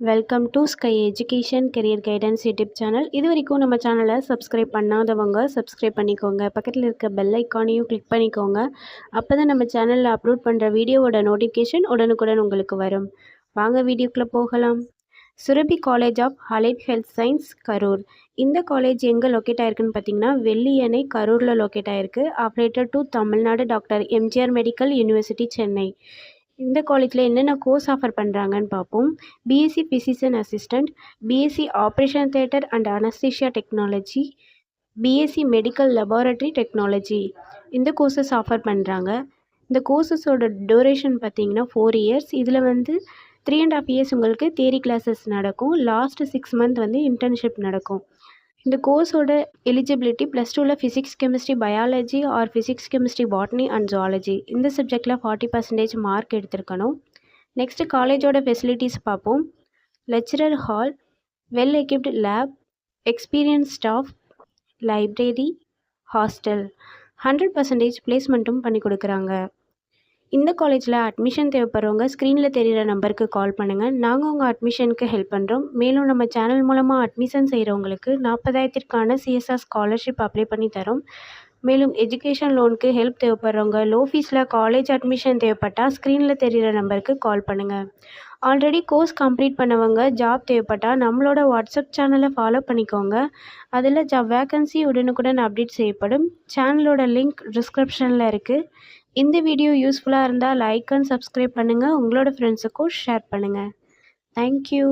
Welcome to sky education career guidance YouTube channel. இது வரைக்கும் நம்ம சேனலை சப்ஸ்கிரைப் பண்ணாதவங்க சப்ஸ்கிரைப் பண்ணிக்கோங்க. பக்கத்தில் இருக்க பெல் ஐக்கானையும் கிளிக் பண்ணிக்கோங்க. அப்போ தான் நம்ம சேனலில் அப்லோட் பண்ணுற வீடியோவோட நோட்டிஃபிகேஷன் உடனுக்குடன் உங்களுக்கு வரும். வாங்க வீடியோக்குள்ளே போகலாம். Surabhi college of allied health science Karur. இந்த காலேஜ் எங்கே லொக்கேட் ஆயிருக்குன்னு பார்த்தீங்கன்னா வெள்ளியணை கரூரில் லொக்கேட் ஆயிருக்கு. Affiliated to Tamil Nadu doctor MGR medical university Chennai. இந்த காலேஜில் என்னென்ன கோர்ஸ் ஆஃபர் பண்ணுறாங்கன்னு பார்ப்போம். BSc physician assistant, BSc operation theatre and anaesthesia technology, BSc medical laboratory technology இந்த கோர்சஸ் ஆஃபர் பண்ணுறாங்க. இந்த கோர்சஸோட டூரேஷன் பார்த்தீங்கன்னா 4 இயர்ஸ். இதில் 3.5 இயர்ஸ் உங்களுக்கு தியரி கிளாஸஸ் நடக்கும். லாஸ்ட்டு 6 மந்த் இன்டர்ன்ஷிப் நடக்கும். இந்த கோர்ஸோட எலிஜிபிலிட்டி +2ல் physics chemistry biology R physics chemistry botany and zoology இந்த சப்ஜெக்டில் 40% மார்க் எடுத்திருக்கணும். நெக்ஸ்ட்டு காலேஜோட ஃபெசிலிட்டிஸ் பார்ப்போம். Lecturer hall, well equipped lab, experience staff, library, hostel, 100% பிளேஸ்மெண்ட்டும் பண்ணி கொடுக்குறாங்க. இந்த காலேஜில் அட்மிஷன் தேவைப்படுறவங்க ஸ்க்ரீனில் தெரிகிற நம்பருக்கு கால் பண்ணுங்கள். நாங்கள் உங்கள் அட்மிஷனுக்கு ஹெல்ப் பண்ணுறோம். மேலும் நம்ம சேனல் மூலமாக அட்மிஷன் செய்கிறவங்களுக்கு 40,000க்கான சிஎஸ்ஆர் ஸ்காலர்ஷிப் அப்ளை பண்ணி தரோம். மேலும் எஜுகேஷன் லோனுக்கு ஹெல்ப் தேவைப்படுறவங்க லோ ஃபீஸில் காலேஜ் அட்மிஷன் தேவைப்பட்டால் ஸ்க்ரீனில் தெரிகிற நம்பருக்கு கால் பண்ணுங்கள். ஆல்ரெடி கோர்ஸ் கம்ப்ளீட் பண்ணவங்க ஜாப் தேவைப்பட்டால் நம்மளோட வாட்ஸ்அப் சேனலை ஃபாலோ பண்ணிக்கோங்க. அதில் ஜாப் வேக்கன்சி உடனுக்குடன் அப்டேட் செய்யப்படும். சேனலோட லிங்க் டிஸ்கிரிப்ஷனில் இருக்குது. இந்த வீடியோ யூஸ்ஃபுல்லாக இருந்தால் லைக் அண்ட் சப்ஸ்கிரைப் பண்ணுங்கள். உங்களோட ஃப்ரெண்ட்ஸுக்கும் ஷேர் பண்ணுங்கள். தேங்க்யூ.